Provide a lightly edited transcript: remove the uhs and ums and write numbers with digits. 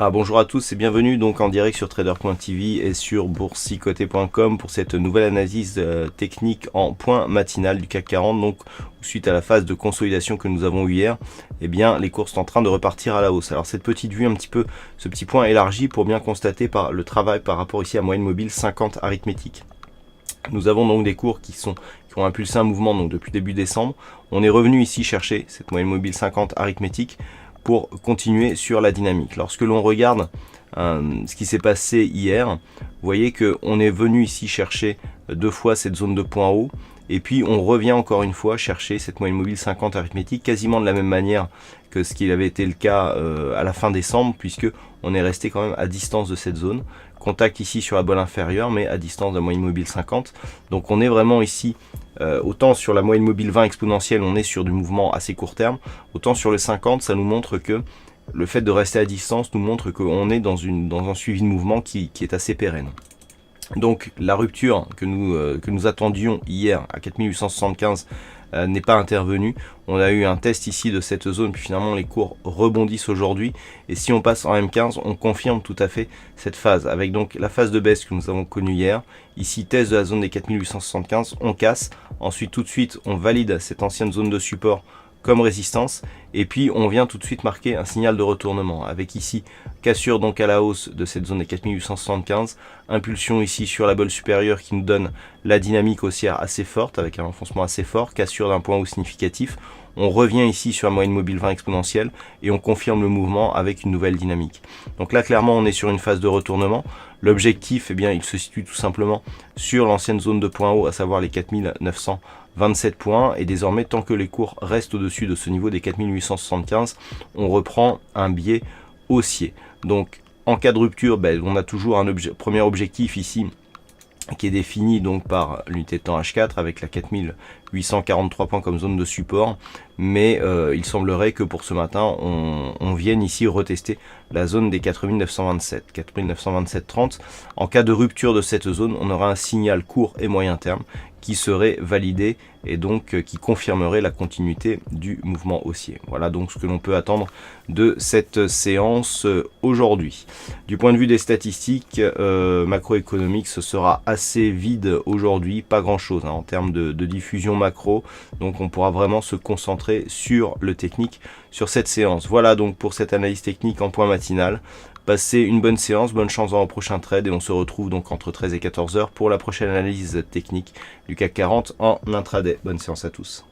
Bonjour à tous et bienvenue donc en direct sur trader.tv et sur boursicoté.com pour cette nouvelle analyse technique en point matinal du CAC 40. Donc suite à la phase de consolidation que nous avons eu hier, eh bien les cours sont en train de repartir à la hausse. Alors cette petite vue un petit peu, ce petit point élargi pour bien constater par le travail par rapport ici à moyenne mobile 50 arithmétique. Nous avons donc des cours qui ont impulsé un mouvement donc depuis début décembre. On est revenu ici chercher cette moyenne mobile 50 arithmétique pour continuer sur la dynamique. Lorsque l'on regarde ce qui s'est passé hier, vous voyez qu'on est venu ici chercher deux fois cette zone de point haut et puis on revient encore une fois chercher cette moyenne mobile 50 arithmétique quasiment de la même manière que ce qu'il avait été le cas à la fin décembre, puisque on est resté quand même à distance de cette zone. Contact ici sur la bolle inférieure mais à distance de la moyenne mobile 50. Donc on est vraiment ici autant sur la moyenne mobile 20 exponentielle on est sur du mouvement assez court terme, autant sur le 50 ça nous montre que le fait de rester à distance nous montre qu'on est dans un suivi de mouvement qui est assez pérenne. Donc la rupture que nous attendions hier à 4875 n'est pas intervenue. On a eu un test ici de cette zone, puis finalement les cours rebondissent aujourd'hui. Et si on passe en M15, on confirme tout à fait cette phase, avec donc la phase de baisse que nous avons connue hier. Ici, test de la zone des 4875, on casse. Ensuite, tout de suite, on valide cette ancienne zone de support comme résistance, et puis on vient tout de suite marquer un signal de retournement avec ici cassure donc à la hausse de cette zone des 4875, impulsion ici sur la bolle supérieure qui nous donne la dynamique haussière assez forte avec un enfoncement assez fort, cassure d'un point haut significatif. On revient ici sur la moyenne mobile 20 exponentielle et on confirme le mouvement avec une nouvelle dynamique. Donc là clairement on est sur une phase de retournement. L'objectif, eh bien, il se situe tout simplement sur l'ancienne zone de point haut, à savoir les 4927 points. Et désormais, tant que les cours restent au-dessus de ce niveau des 4875, on reprend un biais haussier. Donc en cas de rupture, on a toujours un premier objectif ici qui est défini donc par l'unité de temps H4 avec la 4843 points comme zone de support, mais il semblerait que pour ce matin on vienne ici retester la zone des 4927-30. En cas de rupture de cette zone, on aura un signal court et moyen terme qui serait validé et donc qui confirmerait la continuité du mouvement haussier. Voilà donc ce que l'on peut attendre de cette séance aujourd'hui. Du point de vue des statistiques macroéconomiques, ce sera assez vide aujourd'hui, pas grand chose en termes de diffusion macro, donc on pourra vraiment se concentrer sur le technique sur cette séance. Voilà donc pour cette analyse technique en point matinal. Passez une bonne séance, bonne chance dans le prochain trade et on se retrouve donc entre 13 et 14 h pour la prochaine analyse technique du CAC 40 en intraday. Bonne séance à tous.